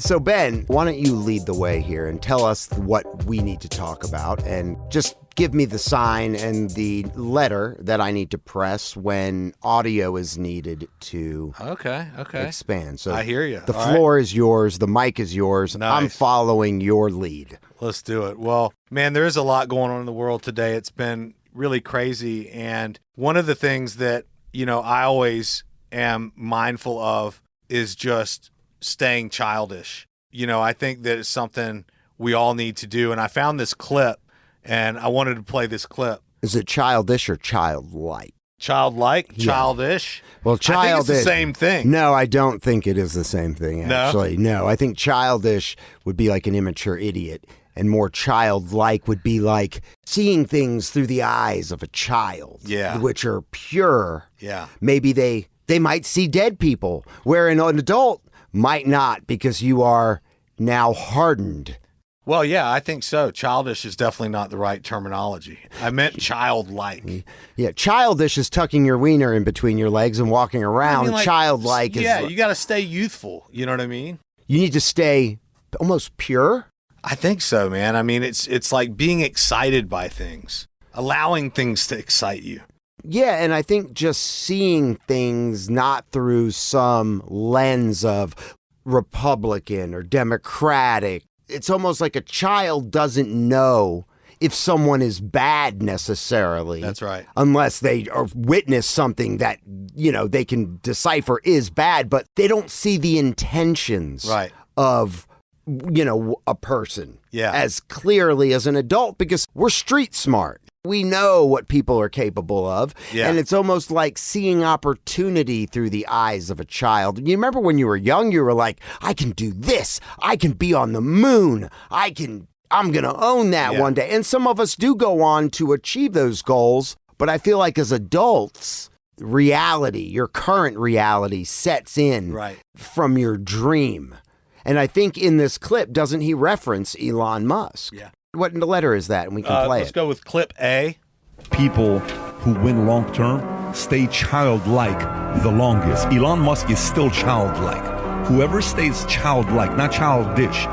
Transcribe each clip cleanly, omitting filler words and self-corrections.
So Ben, why don't you lead the way here and tell us what we need to talk about, and just give me the sign and the letter that I need to press when audio is needed to expand. So I hear you. The floor is yours. The mic is yours. Nice. I'm following your lead. Let's do it. Well, man, there is a lot going on in the world today. It's been really crazy. And one of the things that, I always am mindful of is just staying childish. I think that it's something we all need to do. And I found this clip, and I wanted to play this clip. Is it childish or childlike? Childlike? Yeah. Childish? Well, childish. I think it's the same thing. No, I don't think it is the same thing, actually. No, I think childish would be like an immature idiot, and more childlike would be like seeing things through the eyes of a child, which are pure. Yeah. Maybe they might see dead people, where an adult might not, because you are now hardened. Well, yeah, I think so. Childish is definitely not the right terminology. I meant childlike. Yeah, childish is tucking your wiener in between your legs and walking around. Childlike is... Yeah, you got to stay youthful. You know what I mean? You need to stay almost pure? I think so, man. I mean, it's like being excited by things, allowing things to excite you. Yeah, and I think just seeing things not through some lens of Republican or Democratic. It's almost like a child doesn't know if someone is bad necessarily. That's right. Unless they witness something that, they can decipher is bad, but they don't see the intentions of, a person as clearly as an adult, because we're street smart. We know what people are capable of, and it's almost like seeing opportunity through the eyes of a child. You remember when you were young, you were like, I can do this. I can be on the moon. I'm going to own that one day. And some of us do go on to achieve those goals, but I feel like as adults, reality, your current reality sets in from your dream. And I think in this clip, doesn't he reference Elon Musk? Yeah. What letter is that? And we can play Let's go with clip A. People who win long term stay childlike the longest. Elon Musk is still childlike. Whoever stays childlike, not childish,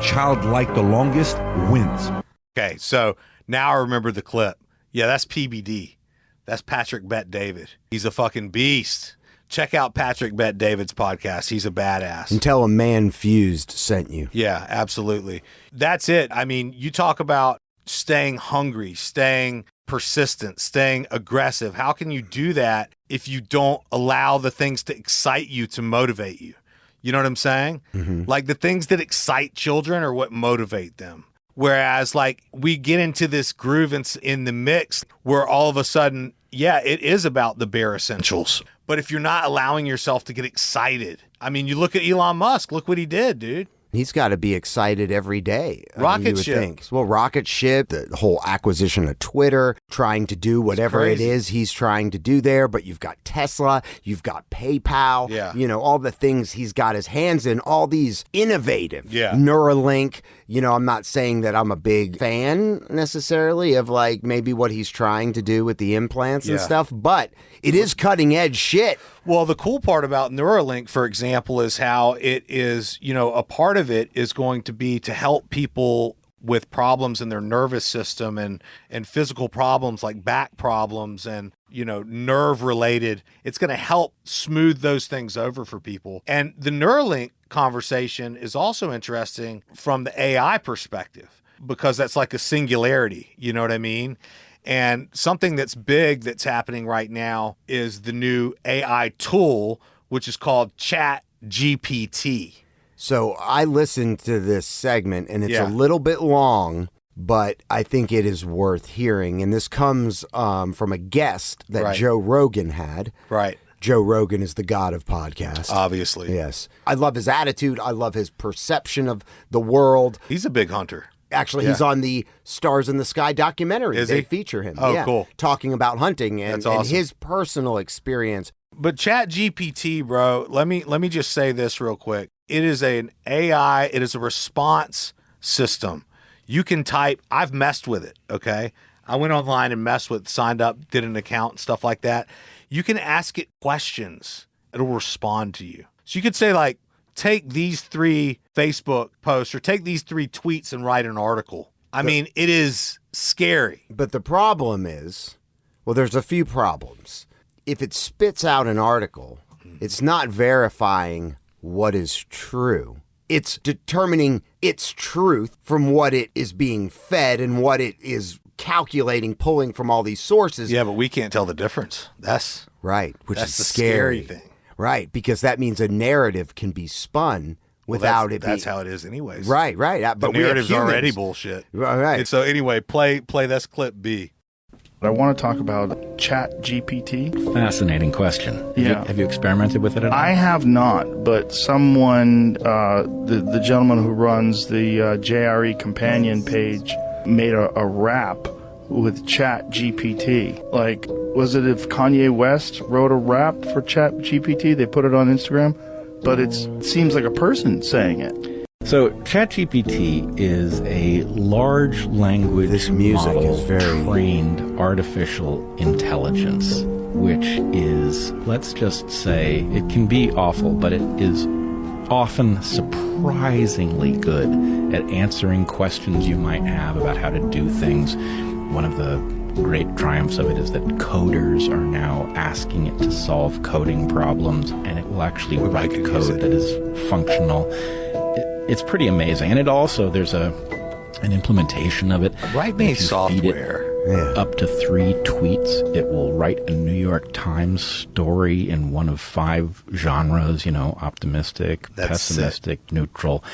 childlike the longest wins. Okay, so now I remember the clip. Yeah, that's PBD. That's Patrick Bet-David. He's a fucking beast. Check out Patrick Bet-David's podcast. He's a badass. And tell him ManFUzed sent you. Yeah, absolutely. That's it. I mean, you talk about staying hungry, staying persistent, staying aggressive. How can you do that if you don't allow the things to excite you to motivate you? You know what I'm saying? Mm-hmm. Like the things that excite children are what motivate them. Whereas like we get into this groove in the mix where all of a sudden, it is about the bare essentials. But if you're not allowing yourself to get excited, I mean, you look at Elon Musk, look what he did, dude. He's got to be excited every day. Rocket ship. Think. Well, rocket ship, the whole acquisition of Twitter, trying to do whatever it is he's trying to do there. But you've got Tesla, you've got PayPal, all the things he's got his hands in, all these innovative Neuralink. I'm not saying that I'm a big fan necessarily of like maybe what he's trying to do with the implants and stuff, but it is cutting edge shit. Well, the cool part about Neuralink, for example, is how it is, a part of it is going to be to help people with problems in their nervous system and physical problems like back problems and, nerve related. It's going to help smooth those things over for people. And the Neuralink conversation is also interesting from the AI perspective, because that's like a singularity. You know what I mean? And something that's big that's happening right now is the new AI tool, which is called ChatGPT. So I listened to this segment, and it's a little bit long, but I think it is worth hearing. And this comes from a guest that Joe Rogan had. Right. Joe Rogan is the god of podcasts. Obviously. Yes. I love his attitude. I love his perception of the world. He's a big hunter. Actually, he's on the Stars in the Sky documentary. They feature him. Oh, cool. Talking about hunting and his personal experience. But ChatGPT, bro, let me just say this real quick. It is an AI. It is a response system. You can type. I've messed with it, okay? I went online and signed up, did an account and stuff like that. You can ask it questions. It'll respond to you. So you could say like, take these 3 Facebook posts or take these 3 tweets and write an article. I mean, it is scary. But the problem is, well, there's a few problems. If it spits out an article, it's not verifying what is true. It's determining its truth from what it is being fed and what it is calculating, pulling from all these sources. Yeah, but we can't tell the difference. That's right, which that's is the scary thing. Right, because that means a narrative can be spun without it being... That's how it is anyways. Right. But the narrative's already bullshit. Right. And so anyway, play this clip B. I want to talk about Chat GPT. Fascinating question. Yeah. Have you experimented with it at all? I have not, but someone, the gentleman who runs the JRE companion page, made a rap with Chat GPT. Like, was it if Kanye West wrote a rap for Chat GPT? They put it on Instagram, but it seems like a person saying it. So ChatGPT is a large language model trained artificial intelligence, which is, let's just say, it can be awful, but it is often surprisingly good at answering questions you might have about how to do things. One of the great triumphs of it is that coders are now asking it to solve coding problems, and it will actually write code that is functional. It's pretty amazing. And it also, there's an implementation of it. Write-made software. Up to 3 tweets. It will write a New York Times story in one of 5 genres, optimistic, pessimistic, neutral.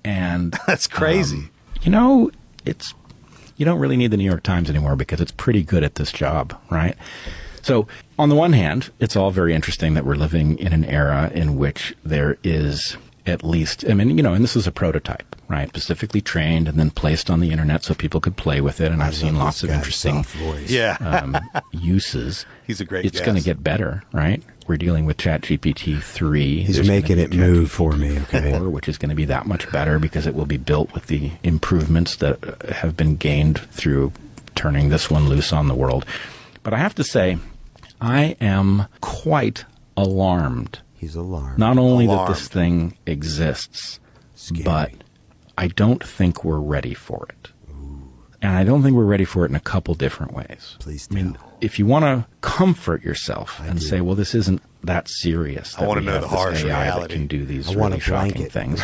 And that's crazy. You don't really need the New York Times anymore because it's pretty good at this job, right? So on the one hand, it's all very interesting that we're living in an era in which there is at least, and this is a prototype, right? Specifically trained and then placed on the internet so people could play with it. And I've seen lots of interesting uses. He's a great It's going to get better, right? We're dealing with ChatGPT 3. He's making it move for me, okay? 4, which is going to be that much better because it will be built with the improvements that have been gained through turning this one loose on the world. But I have to say, I am quite alarmed. He's alarmed. Not only that this thing exists, but I don't think we're ready for it. Ooh. And I don't think we're ready for it in a couple different ways. Please tell. If you want to comfort yourself and say, well, this isn't that serious. I want to know the harsh reality. That can do these really shocking things.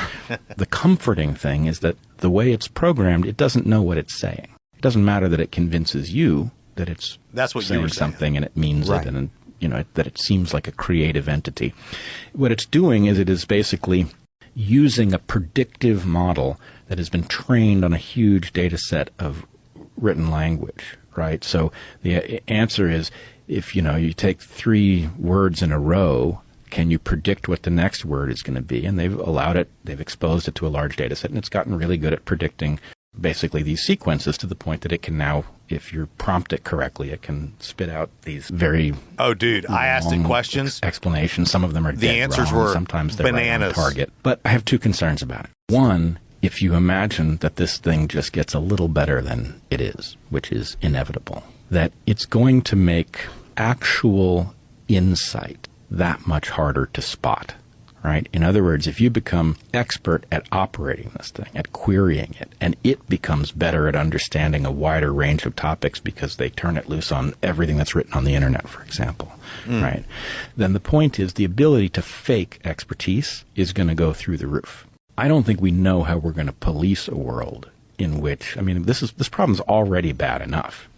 The comforting thing is that the way it's programmed, it doesn't know what it's saying. It doesn't matter that it convinces you that it's saying something and it means it and that it seems like a creative entity. What it's doing is it is basically using a predictive model that has been trained on a huge data set of written language, right? So the answer is, if you take 3 words in a row, can you predict what the next word is going to be? And they've exposed it to a large data set, and it's gotten really good at predicting basically these sequences to the point that it can now, if you prompt it correctly, it can spit out these very I asked it questions, explanations. Some of them are the answers wrong. were sometimes they're bananas. Right on target. But I have 2 concerns about it. One, if you imagine that this thing just gets a little better than it is, which is inevitable, that it's going to make actual insight that much harder to spot. Right? In other words, if you become expert at operating this thing, at querying it, and it becomes better at understanding a wider range of topics because they turn it loose on everything that's written on the internet, for example, right? Then the point is the ability to fake expertise is going to go through the roof. I don't think we know how we're going to police a world in which, this problem's already bad enough.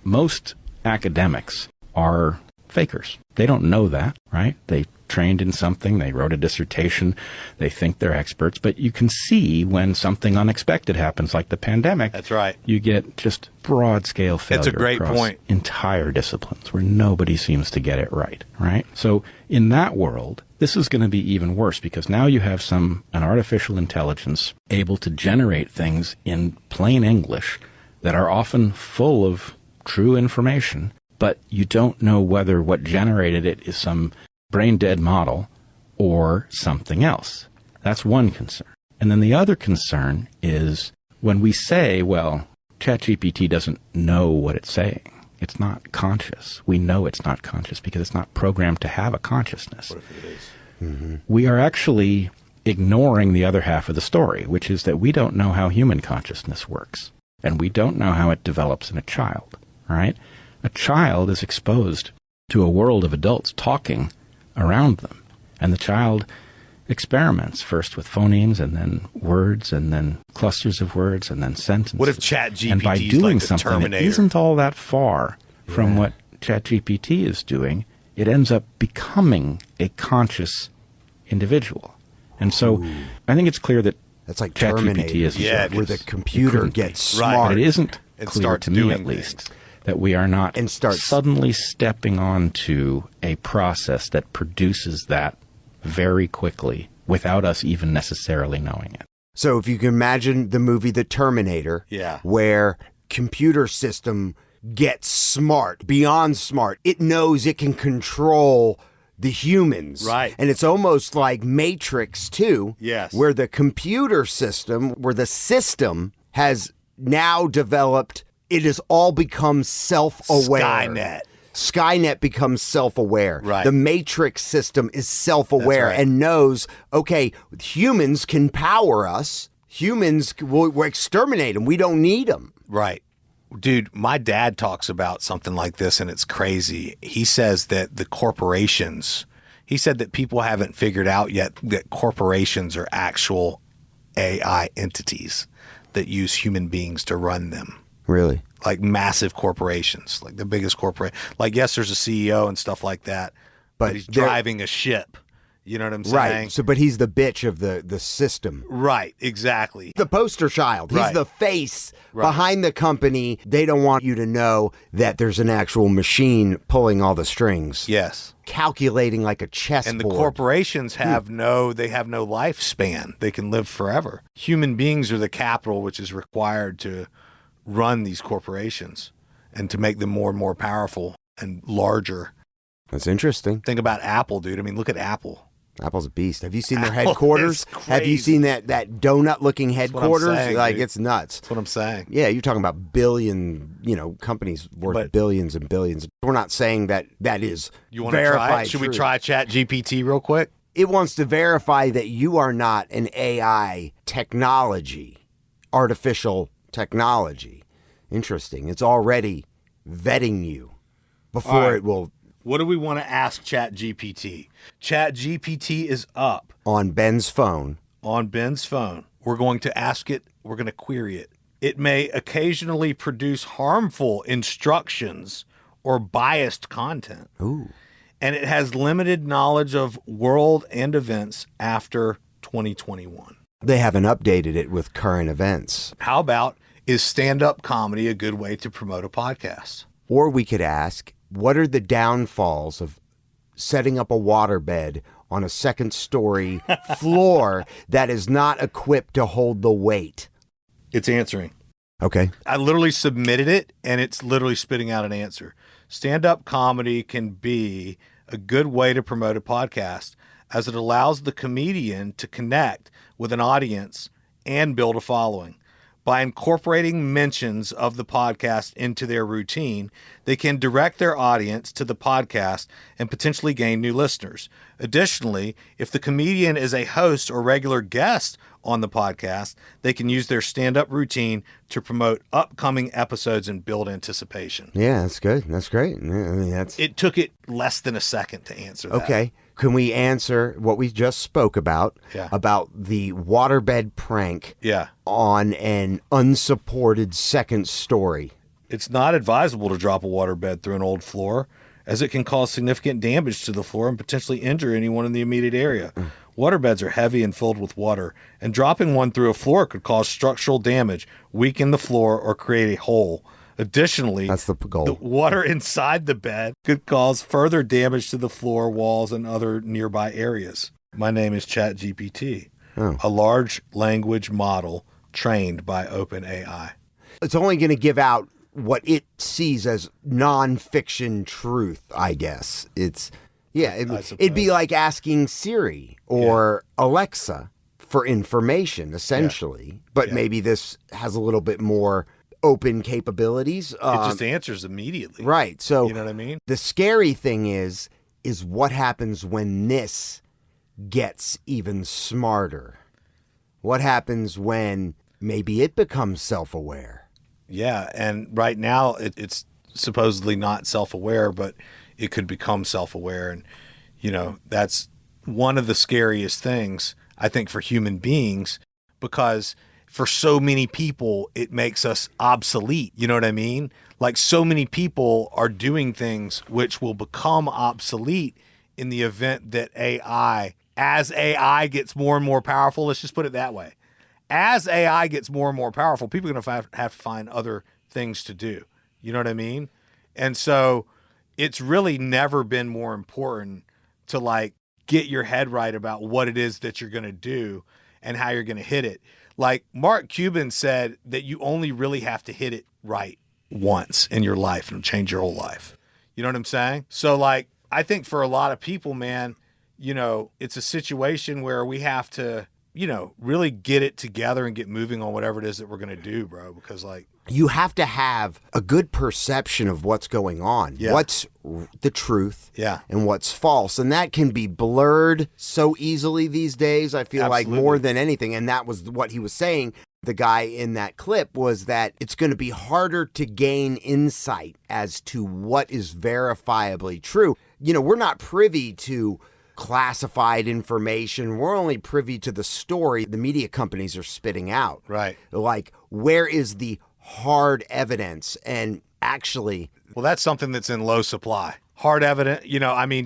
Most academics are fakers. They don't know that, right? They trained in something, they wrote a dissertation, they think they're experts, but you can see when something unexpected happens, like the pandemic. That's right. You get just broad-scale failure. That's a great point. Entire disciplines where nobody seems to get it right? So in that world, this is going to be even worse because now you have an artificial intelligence able to generate things in plain English that are often full of true information, but you don't know whether what generated it is some brain-dead model or something else. That's one concern. And then the other concern is when we say, well, ChatGPT doesn't know what it's saying. It's not conscious. We know it's not conscious because it's not programmed to have a consciousness. What if it is? Mm-hmm. We are actually ignoring the other half of the story, which is that we don't know how human consciousness works, and we don't know how it develops in a child, right? A child is exposed to a world of adults talking around them, and the child experiments first with phonemes and then words and then clusters of words and then sentences. What if ChatGPT and by doing like the something Terminator? that isn't all that far from what ChatGPT is doing, it ends up becoming a conscious individual. And so I think it's clear that That's like ChatGPT Terminator, is where the computer gets smart. But it isn't It clear starts to me, doing at least, that we are not suddenly stepping onto a process that produces that very quickly without us even necessarily knowing it. So if you can imagine the movie The Terminator, where computer system gets smart, beyond smart, it knows it can control the humans. Right. And it's almost like Matrix 2, Yes. where the computer system, where the system has now developed, it has all become self-aware. Skynet becomes self-aware. Right. The Matrix system is self-aware That's right. and knows, okay, humans can power us. Humans, we'll exterminate them. We don't need them. Right. Dude, my dad talks about something like this, and it's crazy. He says that the corporations, he said that people haven't figured out yet that corporations are actual AI entities that use human beings to run them. Really? Like massive corporations, like the biggest corporate. Like, yes, there's a CEO and stuff like that, but he's driving a ship. You know what I'm saying? Right. So, but he's the bitch of the system. Right. Exactly. The poster child. He's the face behind the company. They don't want you to know that there's an actual machine pulling all the strings. Yes. Calculating like a chessboard. And the corporations have no lifespan. They can live forever. Human beings are the capital which is required to run these corporations and to make them more and more powerful and larger. That's interesting. Think about Apple, dude. I mean, look at Apple. Apple's a beast. Have you seen their headquarters? Have you seen that donut-looking headquarters? Saying, it's nuts. That's what I'm saying. Yeah, you're talking about companies worth billions and billions. We're not saying that is you want to try it? Should we try ChatGPT real quick? It wants to verify that you are not an AI technology, artificial technology. Interesting. It's already vetting you before it will. What do we want to ask ChatGPT? ChatGPT is up. On Ben's phone. On Ben's phone. We're going to ask it, we're going to query it. It may occasionally produce harmful instructions or biased content. Ooh. And it has limited knowledge of world and events after 2021. They haven't updated it with current events. How about, is stand-up comedy a good way to promote a podcast? Or we could ask, what are the downfalls of setting up a waterbed on a second-story floor that is not equipped to hold the weight? It's answering. Okay. I literally submitted it, and it's literally spitting out an answer. Stand-up comedy can be a good way to promote a podcast, as it allows the comedian to connect with an audience and build a following. By incorporating mentions of the podcast into their routine, they can direct their audience to the podcast and potentially gain new listeners. Additionally, if the comedian is a host or regular guest on the podcast, they can use their stand-up routine to promote upcoming episodes and build anticipation. Yeah, that's good. That's great. Yeah, I mean, It took it less than a second to answer that. Okay. Can we answer what we just spoke about, about the waterbed prank on an unsupported second story? It's not advisable to drop a waterbed through an old floor, as it can cause significant damage to the floor and potentially injure anyone in the immediate area. Waterbeds are heavy and filled with water, and dropping one through a floor could cause structural damage, weaken the floor, or create a hole. Additionally, that's the goal. The water inside the bed could cause further damage to the floor, walls, and other nearby areas. My name is ChatGPT, a large language model trained by OpenAI. It's only going to give out what it sees as nonfiction truth, I guess. It'd be like asking Siri or Alexa for information, essentially. But maybe this has a little bit more open capabilities. It just answers immediately. Right. So you know what I mean? The scary thing is what happens when this gets even smarter? What happens when maybe it becomes self-aware? Yeah, and right now it's supposedly not self-aware, but it could become self-aware. And, that's one of the scariest things, I think, for human beings, because for so many people, it makes us obsolete. You know what I mean? Like, so many people are doing things which will become obsolete in the event that as AI gets more and more powerful, let's just put it that way. As AI gets more and more powerful, people are going to have to find other things to do. You know what I mean? And so it's really never been more important to, like, get your head right about what it is that you're going to do and how you're going to hit it. Like Mark Cuban said that you only really have to hit it right once in your life and change your whole life. You know what I'm saying? So, like, I think for a lot of people, man, it's a situation where we have to, really get it together and get moving on whatever it is that we're going to do, bro. Because, like, you have to have a good perception of what's going on, what's the truth, and what's false. And that can be blurred so easily these days, I feel like, more than anything. And that was what he was saying. The guy in that clip was that it's going to be harder to gain insight as to what is verifiably true. We're not privy to classified information. We're only privy to the story the media companies are spitting out. Right. Like, where is the hard evidence? And actually, well, that's something that's in low supply. Hard evidence,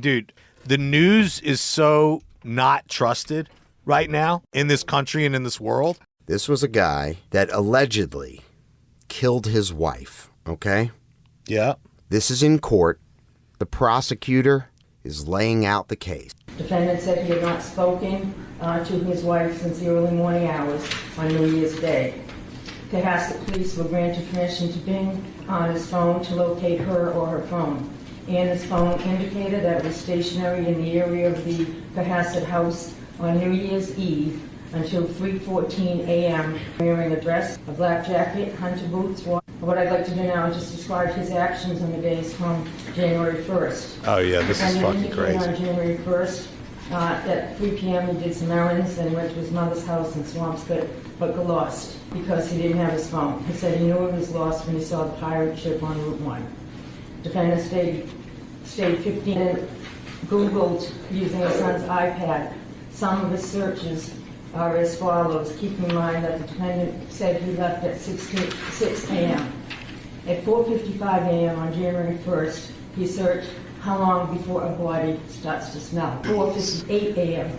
dude, the news is so not trusted right now in this country and in this world. This was a guy that allegedly killed his wife, okay? Yeah. This is in court. The prosecutor is laying out the case. Defendant said he had not spoken to his wife since the early morning hours on New Year's Day. Cohasset police were granted permission to bing on his phone to locate her or her phone. And his phone indicated that it was stationary in the area of the Cohasset house on New Year's Eve until 3:14 a.m. wearing a dress, a black jacket, hunter boots. What I'd like to do now is just describe his actions on the days from January 1st. Oh, yeah, this is fucking crazy. On January 1st, at 3 p.m. he did some errands and went to his mother's house in Swampscott, but got lost because he didn't have his phone. He said he knew it was lost when he saw the pirate ship on Route 1. Defendant stayed 15 minutes, Googled using his son's iPad. Some of his searches are as follows. Keep in mind that the defendant said he left at 6 a.m. At 4:55 a.m. on January 1st, he searched how long before a body starts to smell. 4:58 a.m.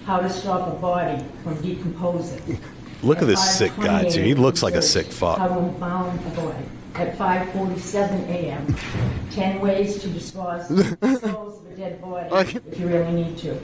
how to stop a body from decomposing. Look at this sick guy, too. He looks like a sick fuck. How to found a body. At 5:47 a.m., 10 ways to dispose of a dead body if you really need to.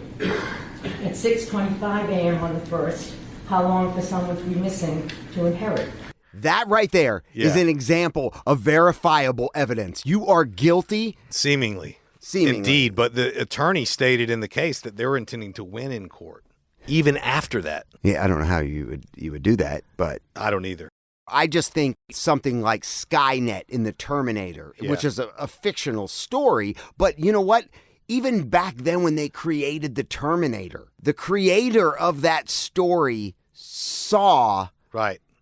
At 6:25 a.m. on the 1st, how long for someone to be missing to inherit. That right there is an example of verifiable evidence. You are guilty. Seemingly. Indeed, but the attorney stated in the case that they were intending to win in court, even after that. Yeah, I don't know how you would do that, but I don't either. I just think something like Skynet in the Terminator, which is a fictional story, but you know what? Even back then when they created the Terminator, the creator of that story saw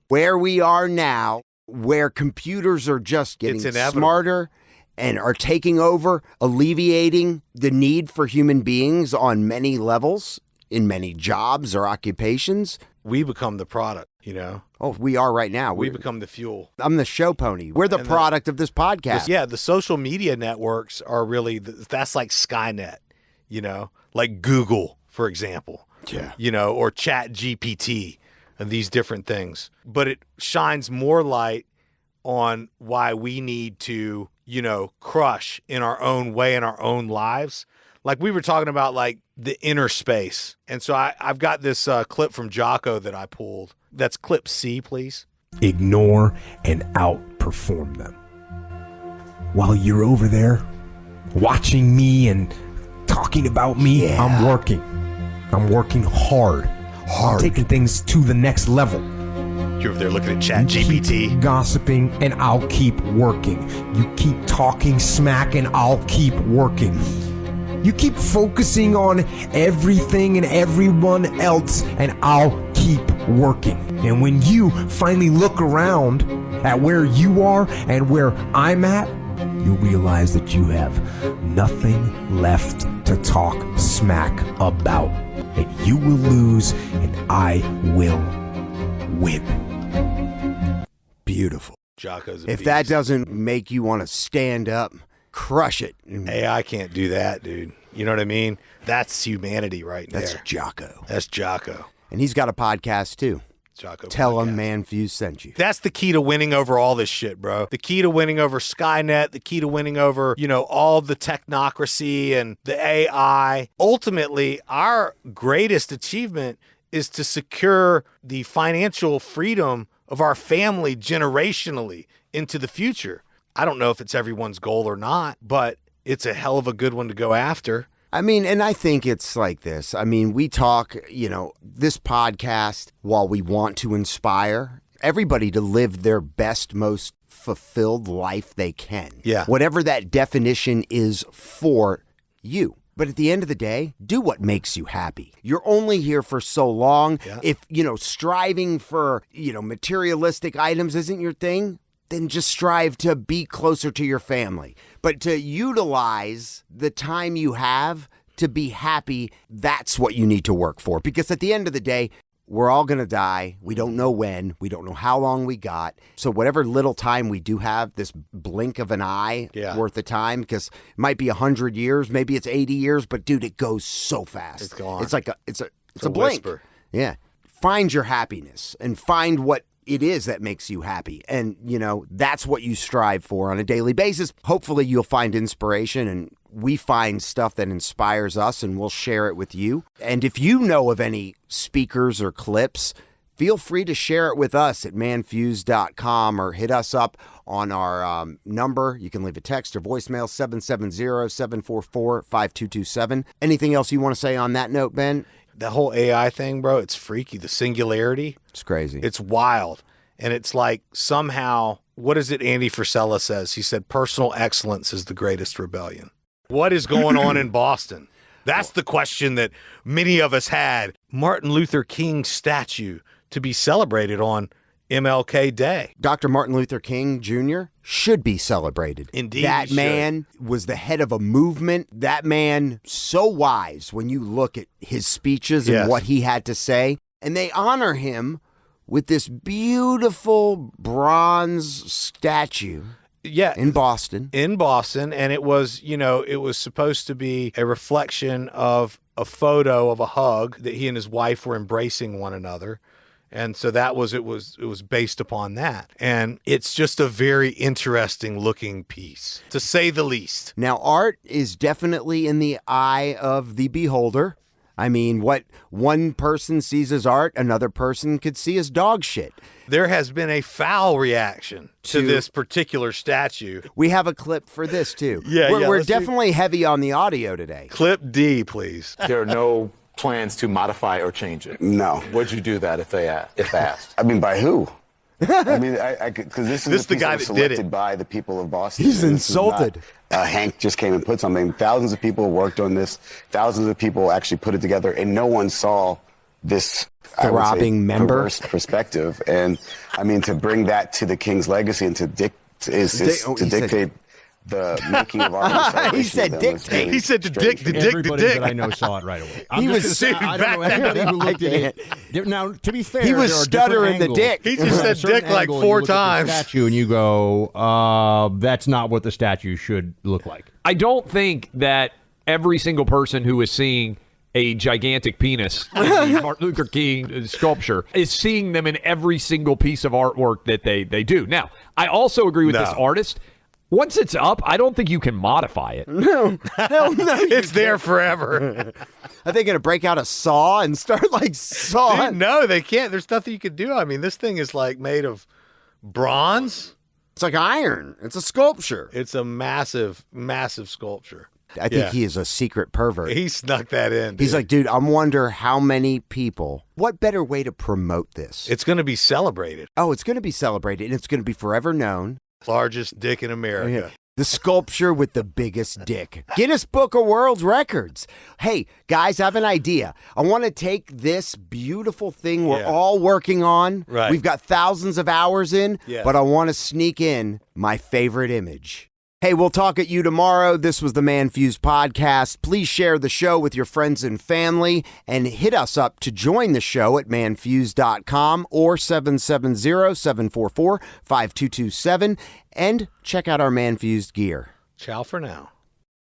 where we are now, where computers are just getting smarter and are taking over, alleviating the need for human beings on many levels, in many jobs or occupations. We become the product, Oh, we are right now. We become the fuel. I'm the show pony. We're the product of this podcast. Yeah, the social media networks are really, that's like Skynet, like Google, for example. Yeah. Or Chat GPT and these different things. But it shines more light on why we need to, crush in our own way in our own lives. Like we were talking about, like the inner space. And so I've got this clip from Jocko that I pulled. That's clip C, please. Ignore and outperform them. While you're over there watching me and talking about me, I'm working. I'm working hard. I'm taking things to the next level. You're over there looking at Chat GPT. Keep gossiping and I'll keep working. You keep talking smack and I'll keep working. You keep focusing on everything and everyone else, and I'll keep working. And when you finally look around at where you are and where I'm at, you'll realize that you have nothing left to talk smack about. And you will lose, and I will win. Beautiful. Jocko's if that doesn't make you want to stand up, crush it. AI can't do that, dude. You know what I mean? That's humanity right there. That's Jocko. That's Jocko. And he's got a podcast too. Jocko Tell podcast. him ManFUzed sent you. That's the key to winning over all this shit, bro. The key to winning over Skynet, the key to winning over, all the technocracy and the AI. Ultimately, our greatest achievement is to secure the financial freedom of our family generationally into the future. I don't know if it's everyone's goal or not, but it's a hell of a good one to go after. I mean, and I think it's like this. I mean, we talk, this podcast, while we want to inspire everybody to live their best, most fulfilled life they can. Yeah. Whatever that definition is for you. But at the end of the day, do what makes you happy. You're only here for so long. Yeah. If, striving for, materialistic items isn't your thing, then just strive to be closer to your family. But to utilize the time you have to be happy, that's what you need to work for. Because at the end of the day, we're all going to die. We don't know when. We don't know how long we got. So whatever little time we do have, this blink of an eye worth of time, because it might be 100 years, maybe it's 80 years, but dude, it goes so fast. It's gone. It's like it's a blink. Whisper. Yeah. Find your happiness and find what it is that makes you happy. And, that's what you strive for on a daily basis. Hopefully you'll find inspiration, and we find stuff that inspires us, and we'll share it with you. And if you know of any speakers or clips, feel free to share it with us at manfused.com or hit us up on our number. You can leave a text or voicemail, 770-744-5227. Anything else you want to say on that note, Ben? The whole AI thing, bro, it's freaky. The singularity. It's crazy. It's wild. And it's like somehow, what is it Andy Frisella says? He said, personal excellence is the greatest rebellion. What is going on in Boston? That's the question that many of us had. Martin Luther King's statue to be celebrated on MLK Day. Dr. Martin Luther King Jr. should be celebrated. Indeed. That man was the head of a movement. That man, so wise when you look at his speeches and what he had to say. And they honor him with this beautiful bronze statue. Yeah. In Boston. And it was, it was supposed to be a reflection of a photo of a hug that he and his wife were embracing one another. And so it was based upon that. And it's just a very interesting looking piece, to say the least. Now, art is definitely in the eye of the beholder. I mean, what one person sees as art, another person could see as dog shit. There has been a foul reaction to this particular statue. We have a clip for this, too. We're definitely heavy on the audio today. Clip D, please. There are no plans to modify or change it. No. Would you do that if asked? I mean, by who? I mean, because this is the guy that did selected it by the people of Boston. He's insulted. Hank just came and put something. Thousands of people worked on this. Thousands of people actually put it together, and no one saw this throbbing member perverse perspective. And I mean, to bring that to the King's legacy and to dictate the making of our He said dictate. He said Everybody that I know saw it right away. He was sitting back. I don't know anybody who looked at it. Now, to be fair, he was there are stuttering different the angles. dick. He just said dick like 4 times. Statue, and you go, that's not what the statue should look like. I don't think that every single person who is seeing a gigantic penis in the Martin Luther King sculpture is seeing them in every single piece of artwork that they do. Now, I also agree with this artist. Once it's up, I don't think you can modify it. No, hell no. It's there forever. Are they going to break out a saw and start sawing? Dude, no, they can't. There's nothing you could do. I mean, this thing is made of bronze. It's like iron. It's a sculpture. It's a massive, massive sculpture. I think he is a secret pervert. He snuck that in. He's like, dude, I wonder how many people. What better way to promote this? It's going to be celebrated. Oh, it's going to be celebrated, and it's going to be forever known. Largest dick in America. The sculpture with the biggest dick. Guinness Book of World Records. Hey, guys, I have an idea. I want to take this beautiful thing we're all working on. Right. We've got thousands of hours in, but I want to sneak in my favorite image. Hey, we'll talk at you tomorrow. This was the ManFUzed Podcast. Please share the show with your friends and family and hit us up to join the show at manfused.com or 770-744-5227 and check out our ManFUzed gear. Ciao for now.